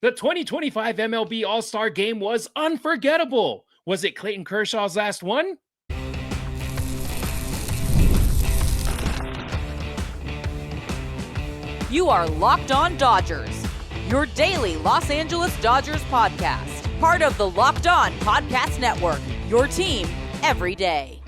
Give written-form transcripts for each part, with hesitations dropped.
The 2025 MLB All-Star Game was unforgettable. Was it Clayton Kershaw's last one? You are Locked On Dodgers, your daily Los Angeles Dodgers podcast. Part of the Locked On Podcast Network, your team every day.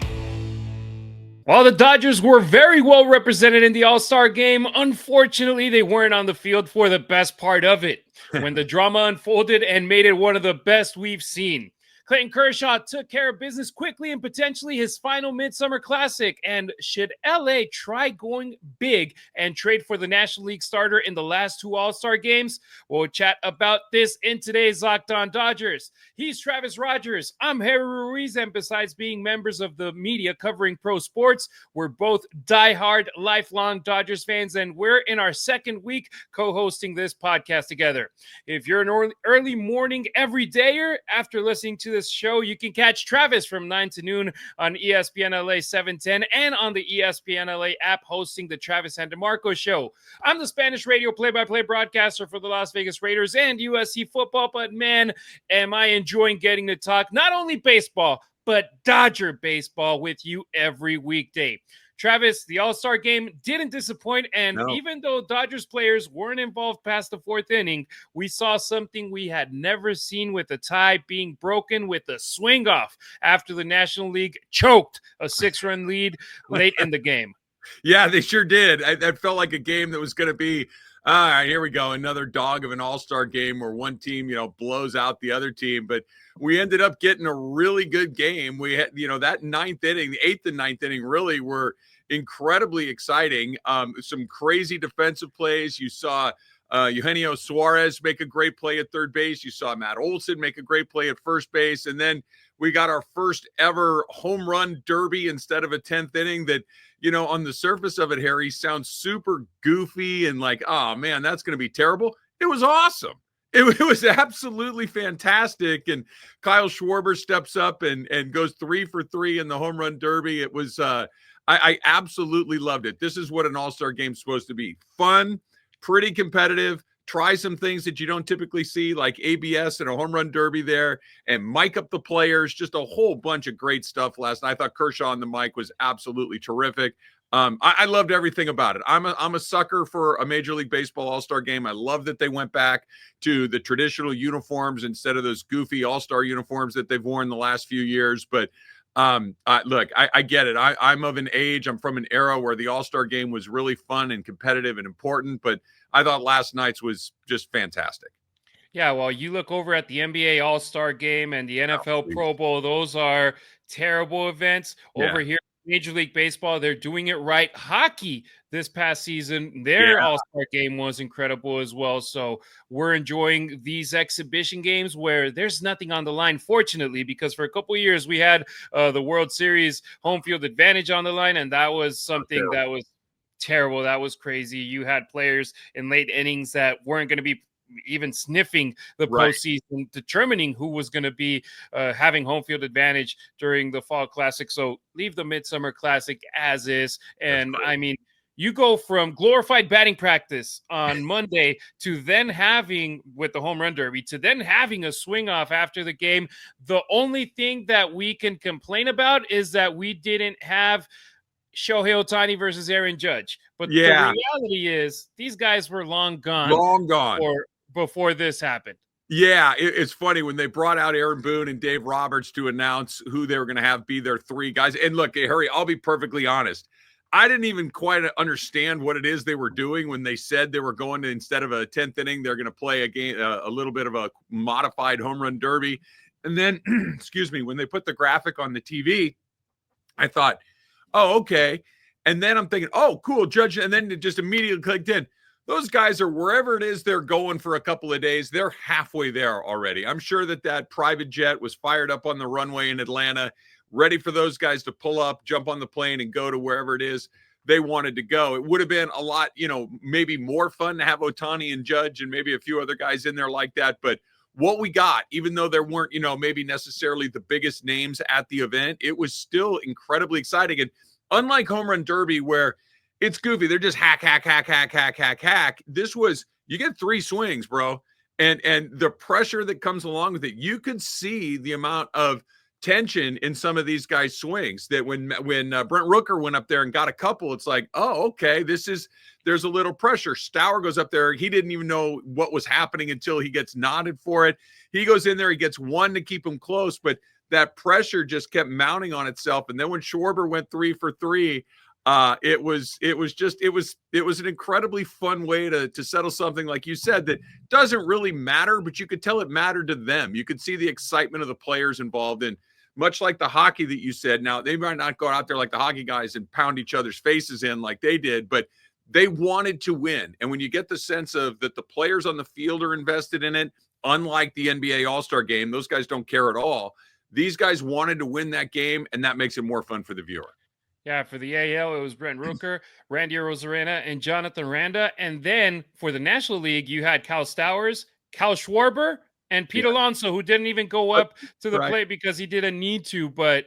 While the Dodgers were very well represented in the All-Star Game, unfortunately, they weren't on the field for the best part of it, when the drama unfolded and made it one of the best we've seen. Clayton Kershaw took care of business quickly in potentially his final Midsummer Classic. And should LA try going big and trade for the National League starter in the last two All-Star games? We'll chat about this in today's Locked On Dodgers. He's Travis Rodgers. I'm Harry Ruiz, and besides being members of the media covering pro sports, we're both diehard, lifelong Dodgers fans, and we're in our second week co-hosting this podcast together. If you're an early morning everydayer, after listening to this show, you can catch Travis from 9 to noon on ESPN LA 710 and on the ESPN LA app hosting the Travis and DeMarco show. I'm the Spanish radio play-by-play broadcaster for the Las Vegas Raiders and USC football, but man, am I enjoying getting to talk not only baseball, but Dodger baseball with you every weekday. Travis, the All-Star Game didn't disappoint, and even though Dodgers players weren't involved past the fourth inning, we saw something we had never seen, with the tie being broken with a swing-off after the National League choked a 6-run lead late in the game. Yeah, they sure did. That felt like a game that was going to be, all right, here we go, another dog of an All-Star Game where one team, blows out the other team. But we ended up getting a really good game. We had, that ninth inning, the eighth and ninth inning really were incredibly exciting. Some crazy defensive plays. You saw Eugenio Suarez make a great play at third base. You saw Matt Olson make a great play at first base. And then we got our first ever home run derby instead of a 10th inning that, on the surface of it, Harry, sounds super goofy and like, oh man, that's going to be terrible. It was awesome. It was absolutely fantastic. And Kyle Schwarber steps up and goes 3 for 3 in the home run derby. It was, I absolutely loved it. This is what an All-Star Game's supposed to be. Fun, pretty competitive. Try some things that you don't typically see, like ABS and a home run derby there, and mic up the players. Just a whole bunch of great stuff last night. I thought Kershaw on the mic was absolutely terrific. I loved everything about it. I'm a sucker for a Major League Baseball All-Star Game. I love that they went back to the traditional uniforms instead of those goofy All-Star uniforms that they've worn the last few years. But look, I get it. I'm of an age. I'm from an era where the All-Star Game was really fun and competitive and important. But I thought last night's was just fantastic. Yeah, well, you look over at the NBA All-Star Game and the NFL Pro Bowl. Those are terrible events. Over here, Major League Baseball, they're doing it right. Hockey this past season, their All-Star Game was incredible as well. So we're enjoying these exhibition games where there's nothing on the line, fortunately, because for a couple of years we had the World Series home field advantage on the line, and that was something that was terrible. That was crazy. You had players in late innings that weren't going to be even sniffing the postseason, determining who was going to be having home field advantage during the Fall Classic. So leave the Midsummer Classic as is. And I mean, you go from glorified batting practice on Monday to then having, with the home run derby, to then having a swing off after the game. The only thing that we can complain about is that we didn't have Shohei Ohtani versus Aaron Judge. But the reality is these guys were long gone. Before this happened. Yeah, it's funny when they brought out Aaron Boone and Dave Roberts to announce who they were going to have be their three guys. And look, Harry, I'll be perfectly honest. I didn't even quite understand what it is they were doing when they said they were going to, instead of a 10th inning, they're going to play a game, a little bit of a modified home run derby. And then, excuse me, when they put the graphic on the TV, I thought, oh, okay. And then I'm thinking, oh, cool, Judge. And then it just immediately clicked in. Those guys are wherever it is they're going for a couple of days. They're halfway there already. I'm sure that private jet was fired up on the runway in Atlanta, ready for those guys to pull up, jump on the plane, and go to wherever it is they wanted to go. It would have been a lot, maybe more fun to have Ohtani and Judge and maybe a few other guys in there like that. But what we got, even though there weren't, maybe necessarily the biggest names at the event, it was still incredibly exciting. And unlike Home Run Derby, where it's goofy, they're just hack. This was, you get 3 swings, bro. and the pressure that comes along with it. You could see the amount of tension in some of these guys' swings that when Brent Rooker went up there and got a couple, it's like, oh, okay, there's a little pressure. Stauer goes up there. He didn't even know what was happening until he gets nodded for it. He goes in there, he gets one to keep him close, but that pressure just kept mounting on itself. And then when Schwarber went 3 for 3, it was an incredibly fun way to settle something, like you said, that doesn't really matter, but you could tell it mattered to them. You could see the excitement of the players involved in, much like the hockey that you said. Now, they might not go out there like the hockey guys and pound each other's faces in like they did, but they wanted to win. And when you get the sense of that the players on the field are invested in it, unlike the NBA All-Star game, those guys don't care at all. These guys wanted to win that game, and that makes it more fun for the viewer. Yeah, for the AL, it was Brent Rooker, Randy Arozarena, and Jonathan Randa. And then for the National League, you had Cal Stowers, Cal Schwarber, and Pete Alonso, who didn't even go up to the plate because he didn't need to. But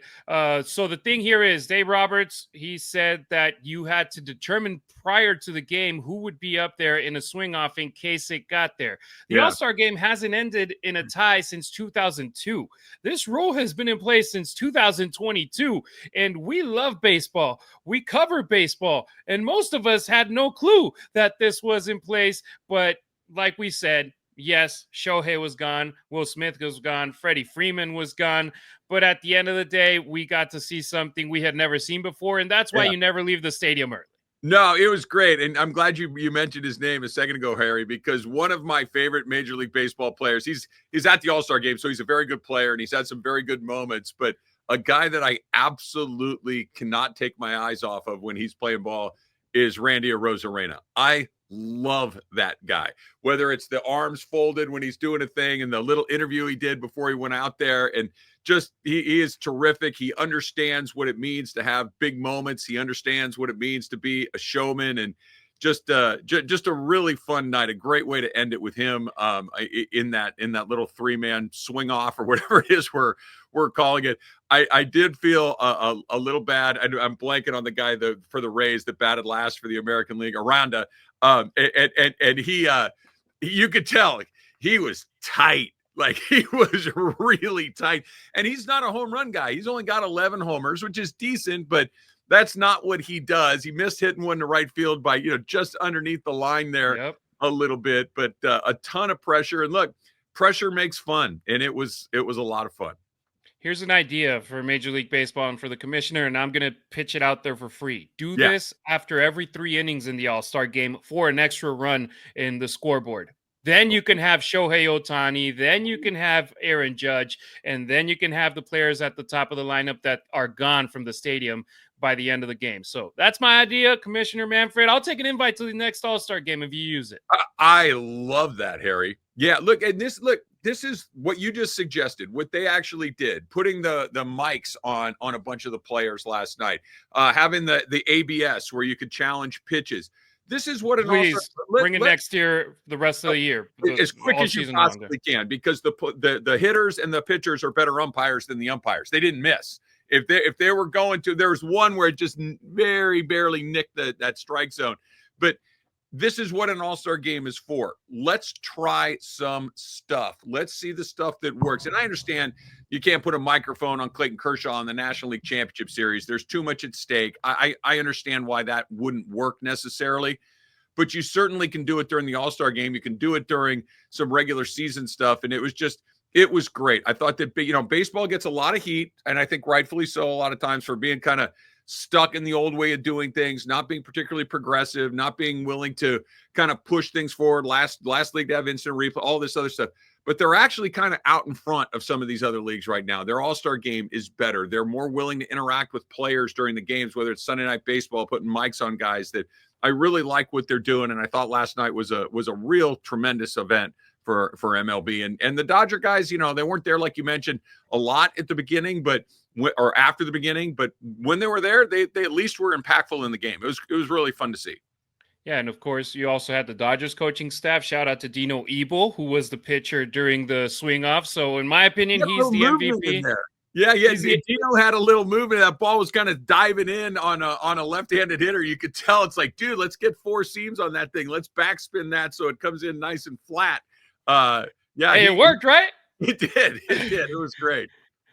so the thing here is Dave Roberts, he said that you had to determine prior to the game who would be up there in a swing off in case it got there. The All-Star game hasn't ended in a tie since 2002. This rule has been in place since 2022, and we love baseball. We cover baseball, and most of us had no clue that this was in place. But like we said, yes, Shohei was gone. Will Smith was gone. Freddie Freeman was gone. But at the end of the day, we got to see something we had never seen before. And that's why you never leave the stadium early. No, it was great. And I'm glad you mentioned his name a second ago, Harry, because one of my favorite Major League Baseball players, he's at the All-Star game, so he's a very good player, and he's had some very good moments. But a guy that I absolutely cannot take my eyes off of when he's playing ball is Randy Arozarena. I love that guy, whether it's the arms folded when he's doing a thing and the little interview he did before he went out there, and just he is terrific. He understands what it means to have big moments. He understands what it means to be a showman, and just a really fun night. A great way to end it with him in that little 3-man swing off or whatever it is we're calling it. I did feel a little bad. I'm blanking on the guy for the Rays that batted last for the American League, Aranda. And he you could tell he was tight. Like, he was really tight. And he's not a home run guy. He's only got 11 homers, which is decent, but that's not what he does. He missed hitting one to right field by, just underneath the line there a little bit, but a ton of pressure. And look, pressure makes fun. And it was a lot of fun. Here's an idea for Major League Baseball and for the commissioner, and I'm going to pitch it out there for free. Do this after every 3 innings in the All-Star game for an extra run in the scoreboard. Then you can have Shohei Ohtani, then you can have Aaron Judge, and then you can have the players at the top of the lineup that are gone from the stadium by the end of the game. So that's my idea, Commissioner Manfred. I'll take an invite to the next All-Star game if you use it. I love that, Harry. Yeah, look, this is what you just suggested, what they actually did, putting the mics on a bunch of the players last night, having the ABS where you could challenge pitches. This is what an All-Star bring it next year, the rest of the year, as quick as you possibly can, because the hitters and the pitchers are better umpires than the umpires. They didn't miss. If they were going to, there was one where it just very barely nicked that strike zone. But this is what an All-Star game is for. Let's try some stuff. Let's see the stuff that works. And I understand you can't put a microphone on Clayton Kershaw in the National League Championship Series. There's too much at stake. I understand why that wouldn't work necessarily, but you certainly can do it during the All-Star game. You can do it during some regular season stuff. And it was great. I thought that, baseball gets a lot of heat, and I think rightfully so a lot of times, for being kind of stuck in the old way of doing things, not being particularly progressive, not being willing to kind of push things forward. Last league to have instant replay, all this other stuff. But they're actually kind of out in front of some of these other leagues right now. Their All-Star game is better. They're more willing to interact with players during the games, whether it's Sunday Night Baseball, putting mics on guys. That I really like what they're doing, and I thought last night was a real tremendous event for MLB. And the Dodger guys, they weren't there, like you mentioned, a lot at the beginning, or after the beginning, but when they were there, they at least were impactful in the game. It was really fun to see. Yeah, and of course, you also had the Dodgers coaching staff. Shout out to Dino Ebel, who was the pitcher during the swing off. So in my opinion, he's the MVP. Yeah. Dino had a little movement. That ball was kind of diving in on a left-handed hitter. You could tell it's like, dude, let's get 4 seams on that thing. Let's backspin that so it comes in nice and flat. Yeah, Hey, it worked, right? It did. It did. It was great.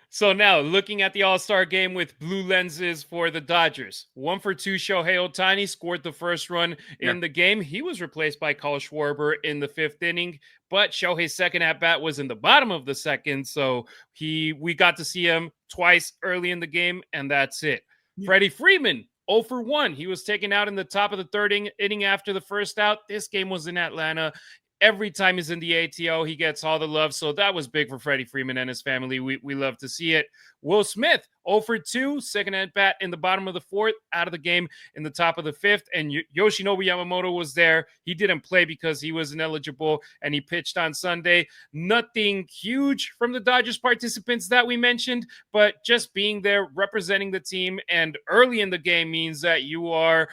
So now, looking at the All-Star game with blue lenses for the Dodgers. 1-for-2 Shohei Ohtani scored the first run Yeah. in the game. He was replaced by Kyle Schwarber in the 5th inning, but Shohei's second at-bat was in the bottom of the second, so we got to see him twice early in the game, and that's it. Yeah. Freddie Freeman, 0 for 1. He was taken out in the top of the third inning after the first out. This game was in Atlanta. Every time he's in the ATO, he gets all the love. So that was big for Freddie Freeman and his family. We love to see it. Will Smith, 0 for 2, second at bat in the bottom of the 4th, out of the game in the top of the 5th. And Yoshinobu Yamamoto was there. He didn't play because he was ineligible, and he pitched on Sunday. Nothing huge from the Dodgers participants that we mentioned, but just being there, representing the team, and early in the game means that you are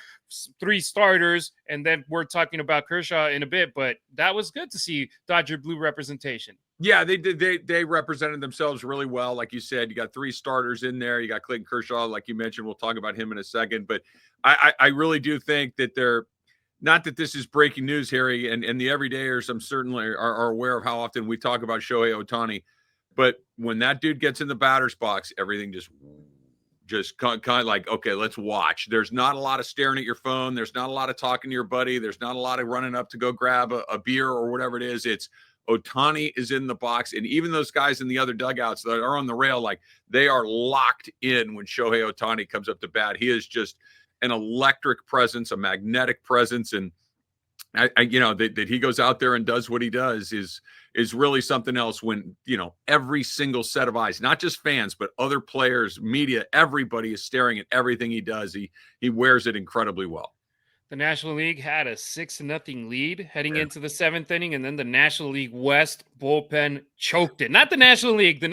3 starters, and then we're talking about Kershaw in a bit, but that was good to see Dodger blue representation. Yeah, they did. They represented themselves really well. Like you said, you got 3 starters in there. You got Clayton Kershaw, like you mentioned. We'll talk about him in a second. But I really do think that they're not that this is breaking news, Harry, and the everydayers, I'm certainly are aware of how often we talk about Shohei Ohtani. But when that dude gets in the batter's box, everything just kind of like, okay, let's watch. There's not a lot of staring at your phone. There's not a lot of talking to your buddy. There's not a lot of running up to go grab a beer or whatever it is. It's Ohtani is in the box. And even those guys in the other dugouts that are on the rail, like they are locked in when Shohei Ohtani comes up to bat. He is just an electric presence, a magnetic presence. And that he goes out there and does what he does is really something else when, every single set of eyes, not just fans, but other players, media, everybody is staring at everything he does. He wears it incredibly well. The National League had a 6-0 lead heading into the 7th inning, and then the National League West bullpen choked it. Not the National League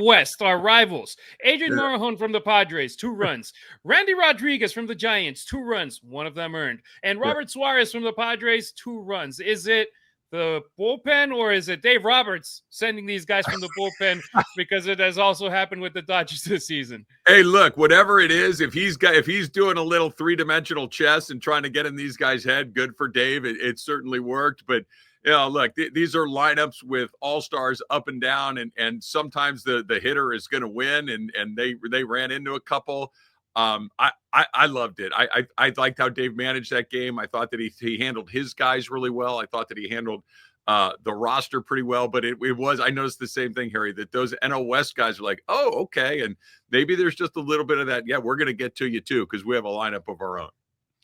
West, our rivals. Adrian Morejon from the Padres, 2 runs. Randy Rodriguez from the Giants, 2 runs, one of them earned. And Robert Suarez from the Padres, 2 runs. Is it the bullpen, or is it Dave Roberts sending these guys from the bullpen? Because it has also happened with the Dodgers this season. Hey, look, whatever it is, if he's doing a little 3-dimensional chess and trying to get in these guys' head, good for Dave. It certainly worked. But look, these are lineups with all-stars up and down, and sometimes the hitter is going to win, and they ran into a couple. I loved it. I liked how Dave managed that game. I thought that he handled his guys really well. I thought that he handled the roster pretty well, but it was, I noticed the same thing, Harry, that those NL West guys are like, oh, okay. And maybe there's just a little bit of that. Yeah, we're going to get to you too, because we have a lineup of our own.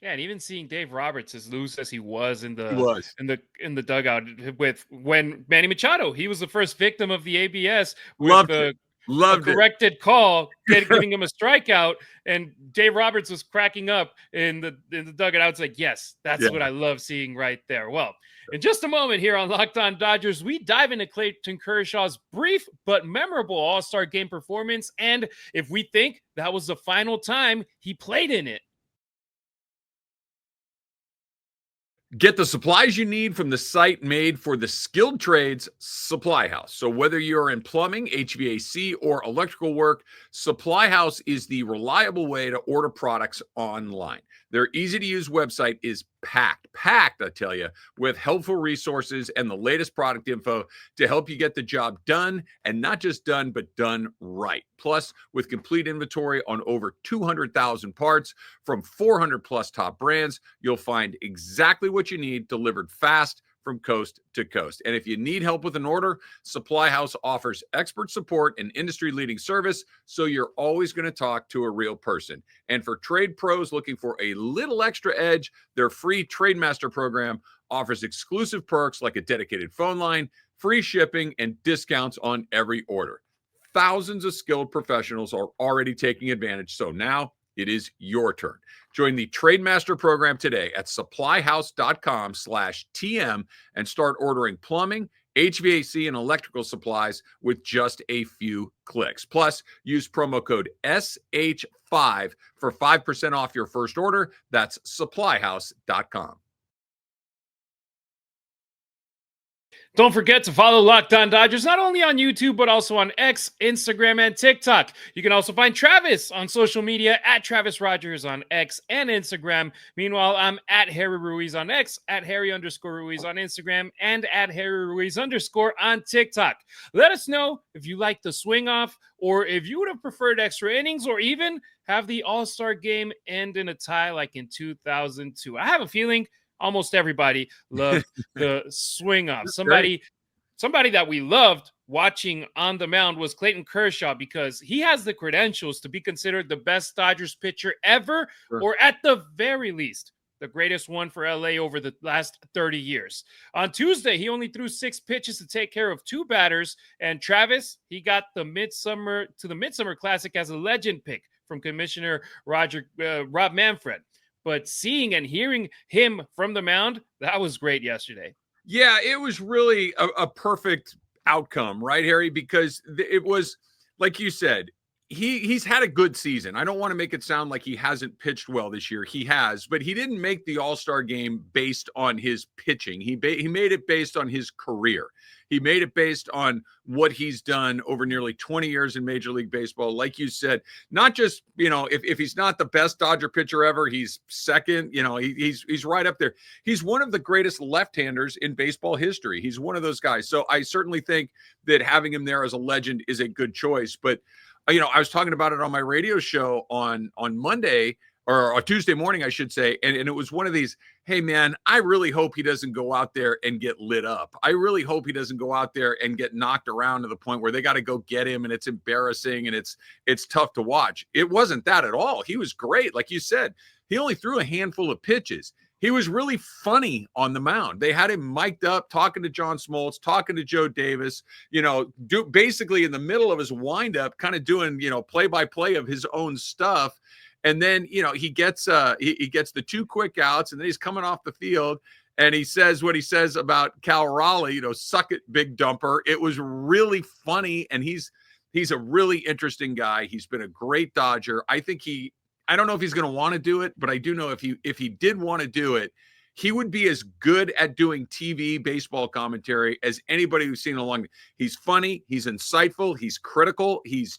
Yeah, and even seeing Dave Roberts as loose as he was in the dugout with when Manny Machado, he was the first victim of the ABS with Loved corrected call, giving him a strikeout, and Dave Roberts was cracking up in the dugout. I was like, yes, that's what I love seeing right there. Well, in just a moment here on Locked On Dodgers, we dive into Clayton Kershaw's brief but memorable All-Star game performance, and if we think that was the final time he played in it. Get the supplies you need from the site made for the skilled trades, Supply House. So whether you're in plumbing, HVAC, or electrical work, Supply House is the reliable way to order products online. Their easy-to-use website is packed, I tell you, with helpful resources and the latest product info to help you get the job done, and not just done, but done right. Plus, with complete inventory on over 200,000 parts from 400 plus top brands, you'll find exactly what you need delivered fast from coast to coast. And if you need help with an order, Supply House offers expert support and industry-leading service, so you're always going to talk to a real person. And for trade pros looking for a little extra edge, their free Trade Master program offers exclusive perks like a dedicated phone line, free shipping, and discounts on every order. Thousands of skilled professionals are already taking advantage, so now it is your turn. Join the Trade Master program today at supplyhouse.com/TM and start ordering plumbing, HVAC, and electrical supplies with just a few clicks. Plus, use promo code SH5 for 5% off your first order. That's supplyhouse.com. Don't forget to follow Locked On Dodgers, not only on YouTube, but also on X, Instagram, and TikTok. You can also find Travis on social media at Travis Rodgers on X and Instagram. Meanwhile, I'm at Harry Ruiz on X, at Harry_Ruiz on Instagram, and at Harry Ruiz_ on TikTok. Let us know if you like the swing off, or if you would have preferred extra innings, or even have the All-Star game end in a tie like in 2002. I have a feeling almost everybody loved the swing off. Somebody that we loved watching on the mound was Clayton Kershaw, because he has the credentials to be considered the best Dodgers pitcher ever, or at the very least, the greatest one for LA over the last 30 years. On Tuesday, he only threw 6 pitches to take care of 2 batters. And Travis, he got the Midsummer Classic as a legend pick from Commissioner Rob Manfred. But seeing and hearing him from the mound, that was great yesterday. Yeah, it was really a perfect outcome, right, Harry? Because it was, like you said, he's had a good season. I don't want to make it sound like he hasn't pitched well this year. He has, but he didn't make the All-Star game based on his pitching. He made it based on his career. He made it based on what he's done over nearly 20 years in Major League Baseball. Like you said, not just, if he's not the best Dodger pitcher ever, he's second. He's right up there. He's one of the greatest left-handers in baseball history. He's one of those guys. So I certainly think that having him there as a legend is a good choice. But, I was talking about it on my radio show on Monday, or Tuesday morning, I should say. And it was one of these, hey, man, I really hope he doesn't go out there and get lit up. I really hope he doesn't go out there and get knocked around to the point where they got to go get him and it's embarrassing and it's tough to watch. It wasn't that at all. He was great. Like you said, he only threw a handful of pitches. He was really funny on the mound. They had him mic'd up, talking to John Smoltz, talking to Joe Davis, basically in the middle of his windup, kind of doing, play-by-play of his own stuff. And then, he gets the 2 quick outs, and then he's coming off the field, and he says what he says about Cal Raleigh, suck it, big dumper. It was really funny, and he's a really interesting guy. He's been a great Dodger. I don't know if he's going to want to do it, but I do know if he did want to do it, he would be as good at doing TV baseball commentary as anybody who's seen along. He's funny. He's insightful. He's critical. He's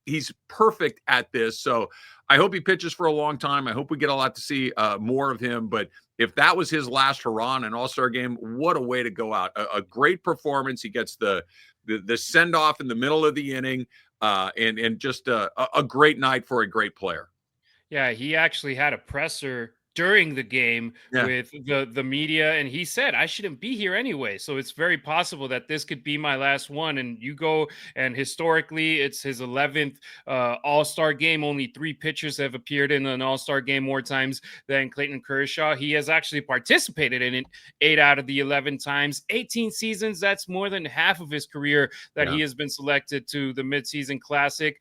he's perfect at this. So I hope he pitches for a long time. I hope we get a lot to see more of him. But if that was his last hurrah in an All-Star game, what a way to go out. A great performance. He gets the send-off in the middle of the inning, and just a great night for a great player. Yeah, he actually had a presser during the game with the media, and he said, I shouldn't be here anyway. So it's very possible that this could be my last one. And you go, and historically, it's his 11th All-Star game. Only 3 pitchers have appeared in an All-Star game more times than Clayton Kershaw. He has actually participated in it 8 out of the 11 times, 18 seasons. That's more than half of his career that he has been selected to the Midseason Classic.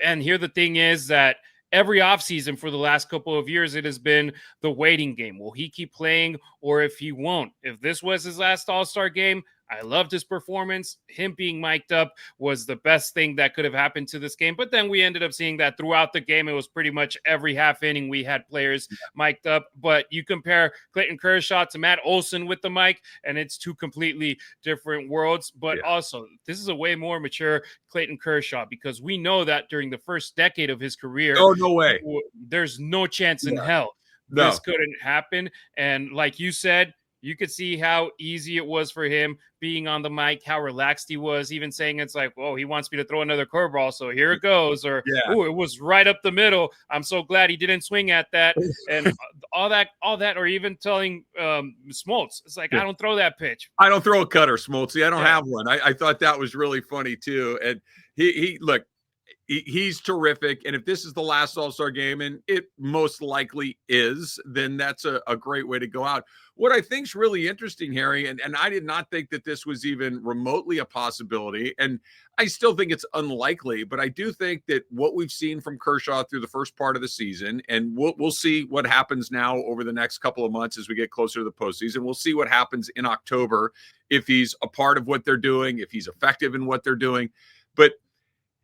And here the thing is that every offseason for the last couple of years, it has been the waiting game. Will he keep playing, or if he won't? If this was his last All-Star game, I loved his performance. Him being mic'd up was the best thing that could have happened to this game. But then we ended up seeing that throughout the game. It was pretty much every half inning we had players mic'd up. But you compare Clayton Kershaw to Matt Olson with the mic, and it's 2 completely different worlds. But also, this is a way more mature Clayton Kershaw, because we know that during the first decade of his career, oh, no way, there's no chance in hell this couldn't happen. And like you said, you could see how easy it was for him being on the mic, how relaxed he was, even saying it's like, oh, he wants me to throw another curveball, so here it goes. Or, oh, it was right up the middle. I'm so glad he didn't swing at that. And all that, or even telling Smoltz, it's like, I don't throw that pitch. I don't throw a cutter, Smoltzy. I don't have one. I thought that was really funny, too. And he's terrific. And if this is the last All-Star game, and it most likely is, then that's a great way to go out. What I think is really interesting, Harry, and I did not think that this was even remotely a possibility, and I still think it's unlikely, but I do think that what we've seen from Kershaw through the first part of the season, and we'll see what happens now over the next couple of months as we get closer to the postseason. We'll see what happens in October, if he's a part of what they're doing, if he's effective in what they're doing. But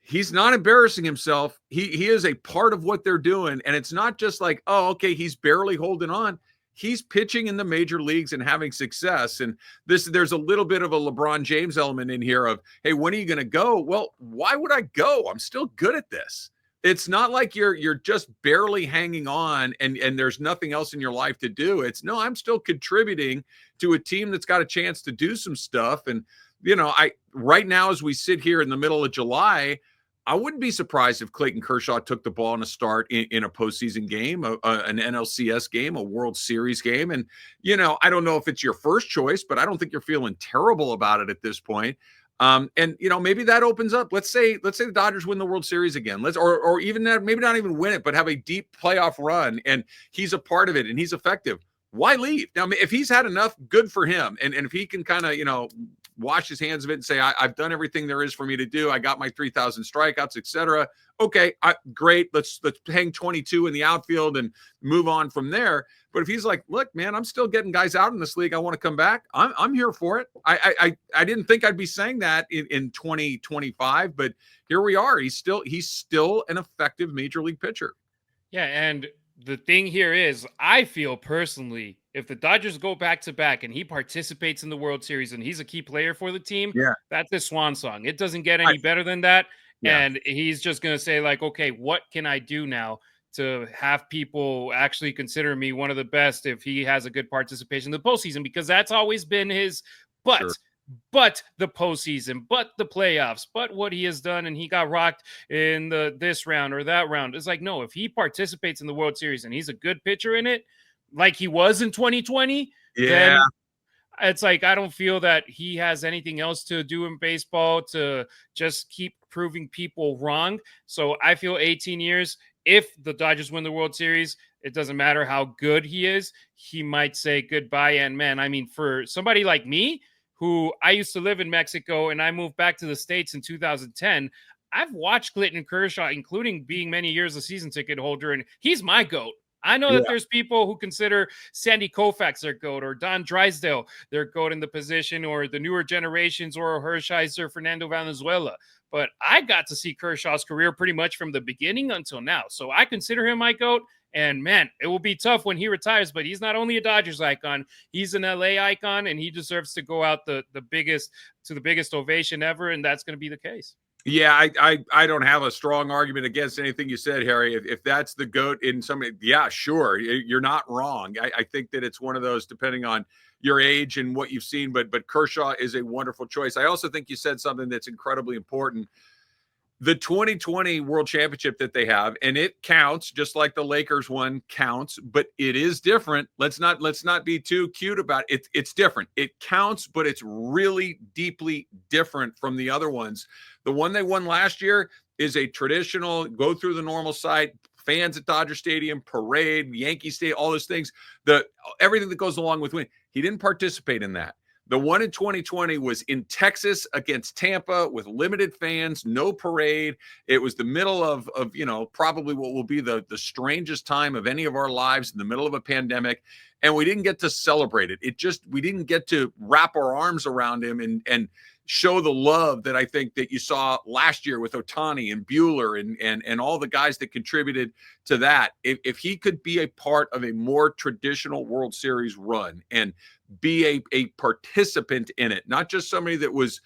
he's not embarrassing himself. He is a part of what they're doing. And it's not just like, oh, okay, he's barely holding on. he's pitching in the major leagues and having success. And there's a little bit of a LeBron James element in here of, hey, when are you going to go? Well, why would I go? I'm still good at this. It's not like you're just barely hanging on and there's nothing else in your life to do. It's no, I'm still contributing to a team that's got a chance to do some stuff. And right now, as we sit here in the middle of July, I wouldn't be surprised if Clayton Kershaw took the ball in a start in a postseason game, an NLCS game, a World Series game. And, I don't know if it's your first choice, but I don't think you're feeling terrible about it at this point. Maybe that opens up. Let's say the Dodgers win the World Series again. Or even that, maybe not even win it, but have a deep playoff run and he's a part of it and he's effective. Why leave? Now, if he's had enough, good for him. And if he can kind of, wash his hands of it and say, I've done everything there is for me to do. I got my 3,000 strikeouts, etc. Okay, great. Let's hang 22 in the outfield and move on from there. But if he's like, look, man, I'm still getting guys out in this league. I want to come back. I'm here for it. I didn't think I'd be saying that in 2025, but here we are. He's still an effective major league pitcher. Yeah, and the thing here is, I feel personally, if the Dodgers go back-to-back and he participates in the World Series and he's a key player for the team, that's a swan song. It doesn't get any better than that. Yeah. And he's just going to say, like, okay, what can I do now to have people actually consider me one of the best if he has a good participation in the postseason? Because that's always been his but the postseason, but the playoffs, but what he has done, and he got rocked in this round or that round. It's like, no, if he participates in the World Series and he's a good pitcher in it, like he was in 2020, then it's like, I don't feel that he has anything else to do in baseball to just keep proving people wrong. So I feel 18 years, if the Dodgers win the World Series, it doesn't matter how good he is, he might say goodbye. And man, I mean, for somebody like me, who I used to live in Mexico and I moved back to the States in 2010, I've watched Clayton Kershaw, including being many years a season ticket holder, and he's my GOAT. I know that there's people who consider Sandy Koufax their GOAT, or Don Drysdale their GOAT in the position, or the newer generations, or Hershiser, Fernando Valenzuela. But I got to see Kershaw's career pretty much from the beginning until now. So I consider him my GOAT. And man, it will be tough when he retires, but he's not only a Dodgers icon, he's an LA icon, and he deserves to go out the biggest ovation ever, and that's going to be the case. Yeah, I don't have a strong argument against anything you said, Harry. If that's the GOAT in somebody, yeah, sure, you're not wrong. I think that it's one of those, depending on your age and what you've seen, but Kershaw is a wonderful choice. I also think you said something that's incredibly important. The 2020 World Championship that they have, and it counts just like the Lakers one counts, but it is different. Let's not be too cute about it. It's different. It counts, but it's really deeply different from the other ones. The one they won last year is a traditional go through the normal site, fans at Dodger Stadium, parade, Yankee Stadium, all those things, everything that goes along with winning. He didn't participate in that. The one in 2020 was in Texas against Tampa with limited fans, no parade. It was the middle of probably what will be the strangest time of any of our lives, in the middle of a pandemic. And we didn't get to celebrate it. We didn't get to wrap our arms around him and show the love that I think that you saw last year with Ohtani and Buehler and all the guys that contributed to that. If he could be a part of a more traditional World Series run and be a participant in it, not just somebody that was,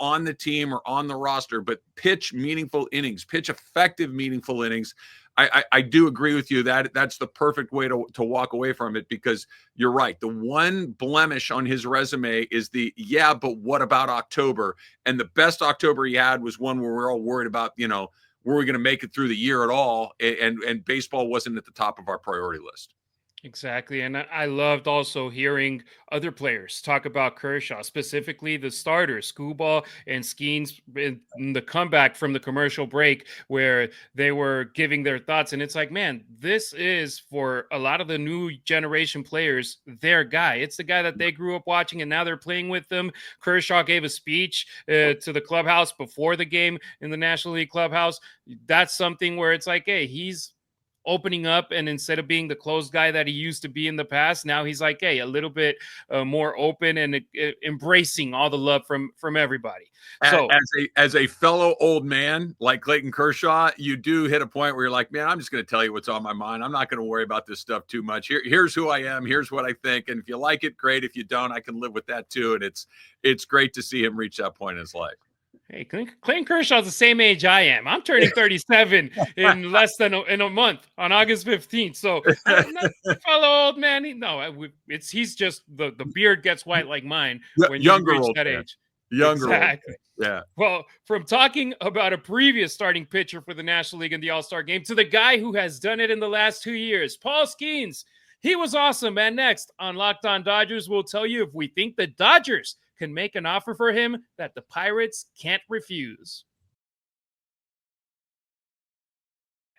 on the team or on the roster, but pitch meaningful innings, pitch effective, meaningful innings. I do agree with you that that's the perfect way to walk away from it, because you're right. The one blemish on his resume is but what about October? And the best October he had was one where we're all worried about, were we going to make it through the year at all? And baseball wasn't at the top of our priority list. Exactly. And I loved also hearing other players talk about Kershaw, specifically the starters, Skubal and Skenes, in the comeback from the commercial break, where they were giving their thoughts. And it's like, man, this is, for a lot of the new generation players, their guy. It's the guy that they grew up watching, and now they're playing with them. Kershaw gave a speech to the clubhouse before the game in the National League clubhouse. That's something where it's like, hey, he's opening up, and instead of being the closed guy that he used to be in the past, now he's like, hey, a little bit more open and embracing all the love from everybody. So as a fellow old man like Clayton Kershaw, you do hit a point where you're like, man, I'm just going to tell you what's on my mind. I'm not going to worry about this stuff too much. Here's who I am. Here's what I think. And if you like it, great. If you don't, I can live with that too. And it's great to see him reach that point in his life. Hey, Clayton Kershaw's the same age I am. I'm turning 37 in less than a month on August 15th. So, not a fellow old man. He's just the beard gets white like mine when you reach that age. Younger, exactly. Yeah. Well, from talking about a previous starting pitcher for the National League in the All-Star game to the guy who has done it in the last 2 years, Paul Skenes. He was awesome. And next on Locked On Dodgers, we'll tell you if we think the Dodgers can make an offer for him that the Pirates can't refuse.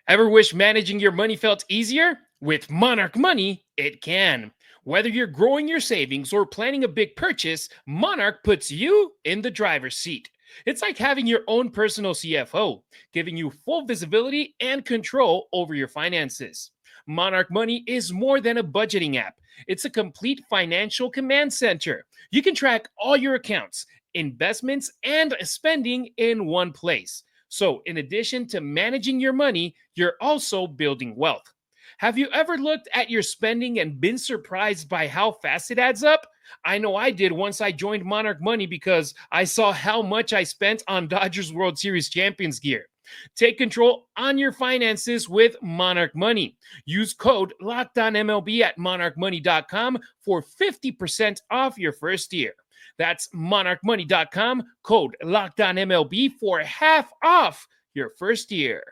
Ever wish managing your money felt easier? With Monarch Money, it can. Whether you're growing your savings or planning a big purchase, Monarch puts you in the driver's seat. It's like having your own personal CFO, giving you full visibility and control over your finances. Monarch Money is more than a budgeting app. It's a complete financial command center. You can track all your accounts, investments, and spending in one place. So, in addition to managing your money, you're also building wealth. Have you ever looked at your spending and been surprised by how fast it adds up? I know I did once I joined Monarch Money because I saw how much I spent on Dodgers World Series champions gear. Take control on your finances with Monarch Money. Use code LOCKEDONMLB at monarchmoney.com for 50% off your first year. That's monarchmoney.com, code LOCKEDONMLB for half off your first year.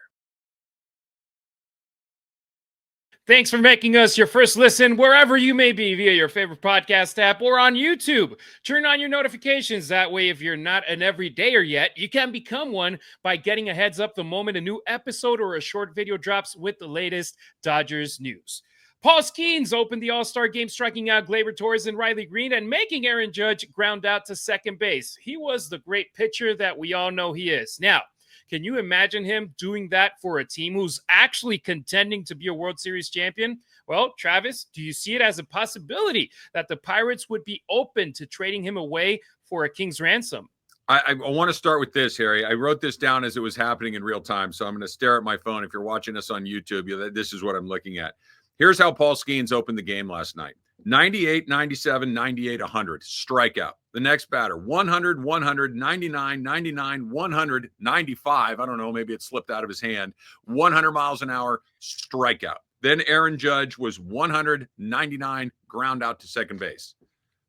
Thanks for making us your first listen wherever you may be via your favorite podcast app or on YouTube. Turn on your notifications. That way, if you're not an everydayer yet, you can become one by getting a heads up the moment a new episode or a short video drops with the latest Dodgers news. Paul Skenes opened the All-Star game, striking out Gleyber Torres and Riley Green and making Aaron Judge ground out to second base. He was the great pitcher that we all know he is. Now, can you imagine him doing that for a team who's actually contending to be a World Series champion? Well, Travis, do you see it as a possibility that the Pirates would be open to trading him away for a king's ransom? I want to start with this, Harry. I wrote this down as it was happening in real time, so I'm going to stare at my phone. If you're watching us on YouTube, this is what I'm looking at. Here's how Paul Skenes opened the game last night. 98, 97, 98, 100. Strikeout. The next batter, 100, 100, 99, 99, 100, 95. I don't know, maybe it slipped out of his hand. 100 miles an hour, strikeout. Then Aaron Judge was 100, 99, ground out to second base.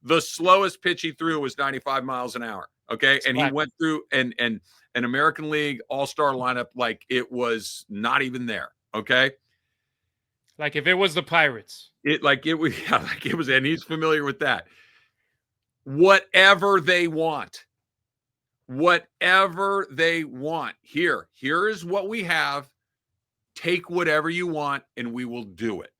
The slowest pitch he threw was 95 miles an hour. Okay. And he went through an American League All-Star lineup like it was not even there. Okay. Like if it was the Pirates. It was, and he's familiar with that. Whatever they want. Here is what we have. Take whatever you want and we will do it.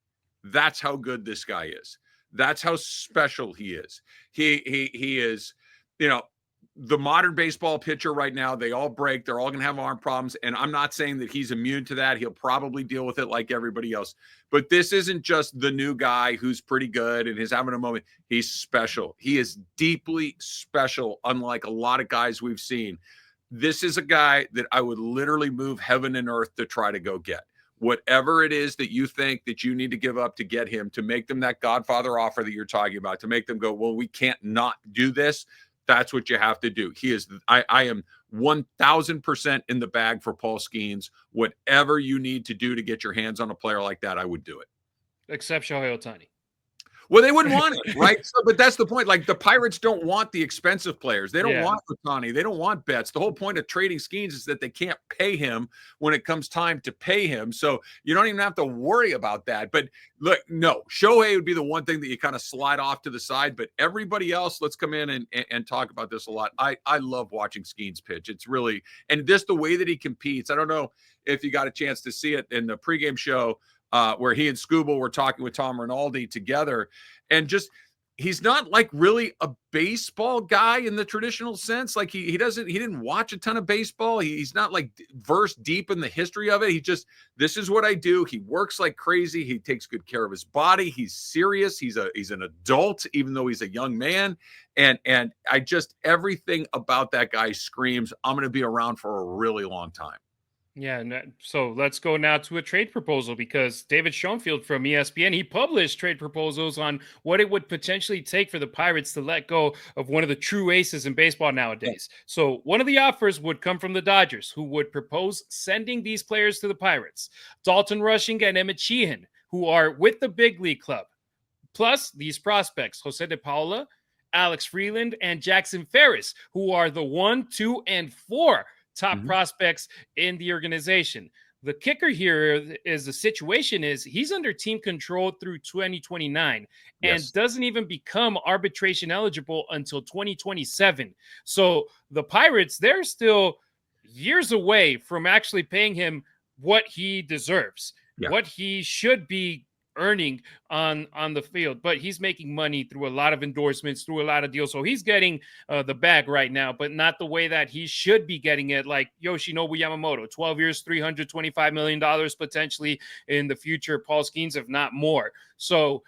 That's how good this guy is. That's how special he is. He is, the modern baseball pitcher right now, they all break. They're all going to have arm problems. And I'm not saying that he's immune to that. He'll probably deal with it like everybody else. But this isn't just the new guy who's pretty good and is having a moment. He's special. He is deeply special, unlike a lot of guys we've seen. This is a guy that I would literally move heaven and earth to try to go get. Whatever it is that you think that you need to give up to get him, to make them that Godfather offer that you're talking about, to make them go, well, we can't not do this. That's what you have to do. I am 1,000% in the bag for Paul Skenes. Whatever you need to do to get your hands on a player like that, I would do it. Except Shohei Ohtani. Well, they wouldn't want it, right? But that's the point. Like, the Pirates don't want the expensive players. They don't want Ohtani. They don't want Betts. The whole point of trading Skenes is that they can't pay him when it comes time to pay him. So you don't even have to worry about that. But look, no, Shohei would be the one thing that you kind of slide off to the side. But everybody else, let's come in and talk about this a lot. I love watching Skenes pitch. It's really, and just the way that he competes. I don't know if you got a chance to see it in the pregame show, where he and Scooble were talking with Tom Rinaldi together, and just he's not like really a baseball guy in the traditional sense. Like he didn't watch a ton of baseball. He's not like versed deep in the history of it. This is what I do. He works like crazy. He takes good care of his body. He's serious. He's an adult, even though he's a young man. And everything about that guy screams, I'm going to be around for a really long time. Yeah, so let's go now to a trade proposal, because David Schoenfield from ESPN, he published trade proposals on what it would potentially take for the Pirates to let go of one of the true aces in baseball nowadays. Yeah. So one of the offers would come from the Dodgers, who would propose sending these players to the Pirates: Dalton Rushing and Emmett Sheehan, who are with the big league club. Plus these prospects, Jose de Paula, Alex Freeland, and Jackson Ferris, who are the 1, 2, and 4 top prospects in the organization. The kicker here is the situation is he's under team control through 2029 and doesn't even become arbitration eligible until 2027. So the Pirates, they're still years away from actually paying him what he deserves, what he should be earning on the field. But he's making money through a lot of endorsements, through a lot of deals. So he's getting the bag right now, but not the way that he should be getting it, like Yoshinobu Yamamoto, 12 years, $325 million potentially in the future, Paul Skenes, if not more. So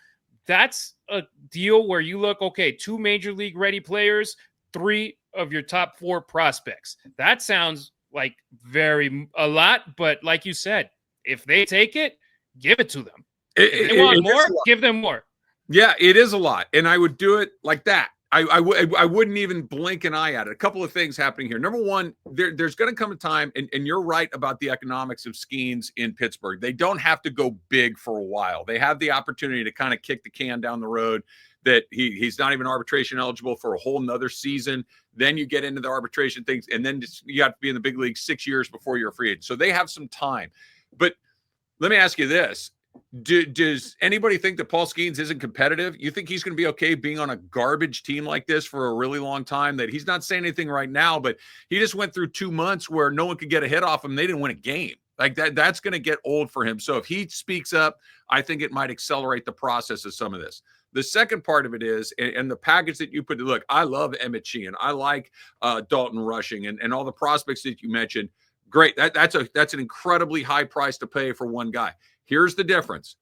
that's a deal where you look, okay, 2 major league ready players, 3 of your top 4 prospects. That sounds like a lot, but like you said, if they take it, give it to them. If they want more, give them more. Yeah, it is a lot. And I would do it like that. I wouldn't even blink an eye at it. A couple of things happening here. Number one, there's going to come a time, and you're right about the economics of Skenes in Pittsburgh. They don't have to go big for a while. They have the opportunity to kind of kick the can down the road, that he's not even arbitration eligible for a whole nother season. Then you get into the arbitration things, and then you have to be in the big league 6 years before you're a free agent. So they have some time. But let me ask you this. Does anybody think that Paul Skenes isn't competitive? You think he's going to be okay being on a garbage team like this for a really long time? That he's not saying anything right now, but he just went through 2 months where no one could get a hit off him. They didn't win a game. Like that's going to get old for him. So if he speaks up, I think it might accelerate the process of some of this. The second part of it is, and the package that you put, look, I love Emmett Sheehan. I like Dalton Rushing and all the prospects that you mentioned. Great. That's an incredibly high price to pay for one guy. Here's the difference.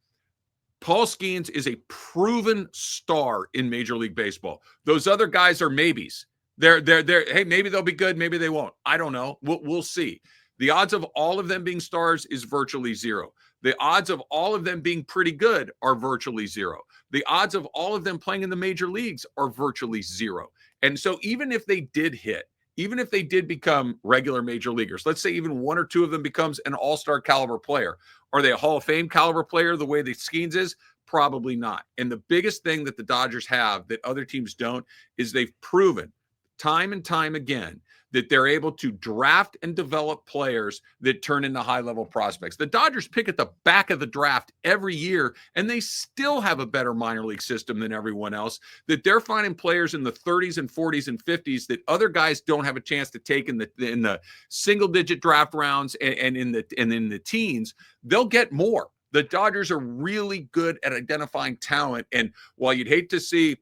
Paul Skenes is a proven star in Major League Baseball. Those other guys are maybes. They're hey, maybe they'll be good, maybe they won't. I don't know. We'll see. The odds of all of them being stars is virtually zero. The odds of all of them being pretty good are virtually zero. The odds of all of them playing in the major leagues are virtually zero. And so even if they did hit, even if they did become regular major leaguers, let's say even 1 or 2 of them becomes an all-star caliber player, are they a Hall of Fame caliber player the way that Skenes is? Probably not. And the biggest thing that the Dodgers have that other teams don't is they've proven time and time again that they're able to draft and develop players that turn into high-level prospects. The Dodgers pick at the back of the draft every year, and they still have a better minor league system than everyone else, that they're finding players in the 30s and 40s and 50s that other guys don't have a chance to take in the single-digit draft rounds and in the teens. They'll get more. The Dodgers are really good at identifying talent, and while you'd hate to see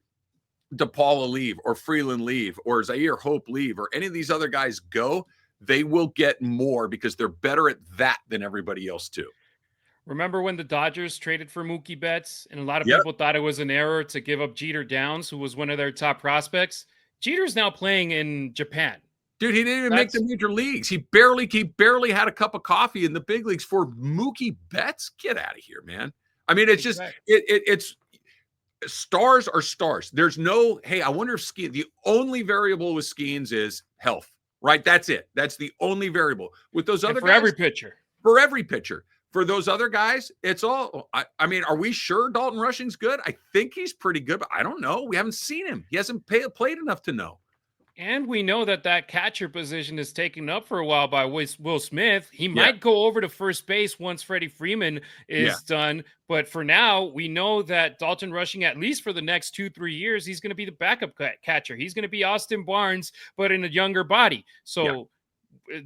DePaula leave or Freeland leave or Zaire Hope leave or any of these other guys go, they will get more because they're better at that than everybody else too. Remember when the Dodgers traded for Mookie Betts and a lot of people thought it was an error to give up Jeter Downs, who was one of their top prospects? Jeter's now playing in Japan. Dude, he didn't even make the major leagues. He barely had a cup of coffee in the big leagues for Mookie Betts. Get out of here, man. I mean, it's just it's stars are stars. There's no, hey, I wonder if the only variable with Skenes is health, right? That's it. That's the only variable. With those other guys, for every pitcher. For those other guys, it's all, I mean, are we sure Dalton Rushing's good? I think he's pretty good, but I don't know. We haven't seen him. He hasn't played enough to know. And we know that catcher position is taken up for a while by Will Smith. He might go over to first base once Freddie Freeman is done. But for now, we know that Dalton Rushing, at least for the next 2-3 years, he's going to be the backup catcher. He's going to be Austin Barnes, but in a younger body. So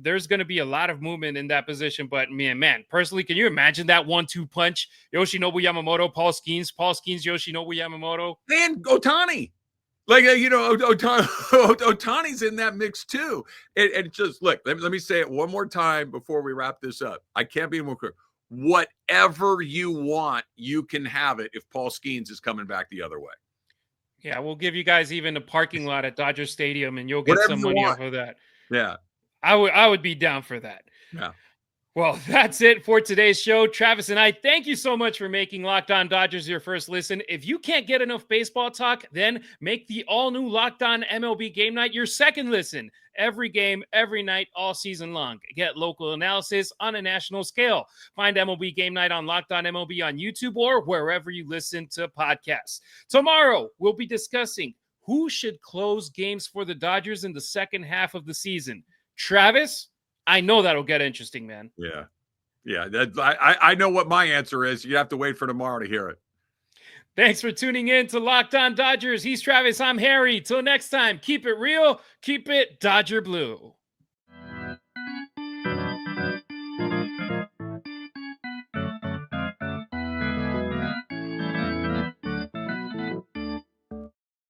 there's going to be a lot of movement in that position. But man, personally, can you imagine that 1-2 punch? Yoshinobu Yamamoto, Paul Skenes, Yoshinobu Yamamoto. And Ohtani. Like, Ohtani's in that mix too. And just look, let me say it one more time before we wrap this up. I can't be more clear. Whatever you want, you can have it if Paul Skenes is coming back the other way. Yeah, we'll give you guys even a parking lot at Dodger Stadium, and you'll get Whatever some you money want. off of that. Yeah. I would be down for that. Yeah. Well, that's it for today's show. Travis and I, thank you so much for making Locked On Dodgers your first listen. If you can't get enough baseball talk, then make the all-new Locked On MLB Game Night your second listen. Every game, every night, all season long. Get local analysis on a national scale. Find MLB Game Night on Locked On MLB on YouTube or wherever you listen to podcasts. Tomorrow, we'll be discussing who should close games for the Dodgers in the second half of the season. Travis, I know that'll get interesting, man. Yeah. Yeah. I know what my answer is. You have to wait for tomorrow to hear it. Thanks for tuning in to Locked On Dodgers. He's Travis. I'm Harry. Till next time, keep it real, keep it Dodger Blue.